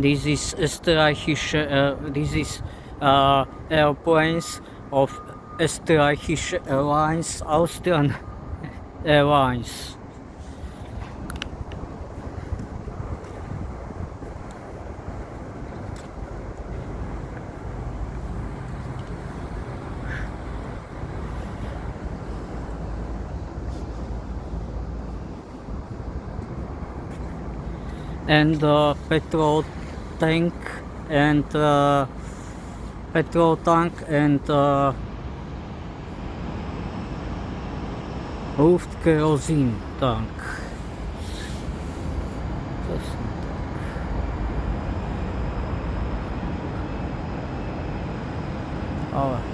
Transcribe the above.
This is this is airplanes of Österreichische Airlines, Austrian Airlines. And petrol tank and Luftkerosin tank. Ale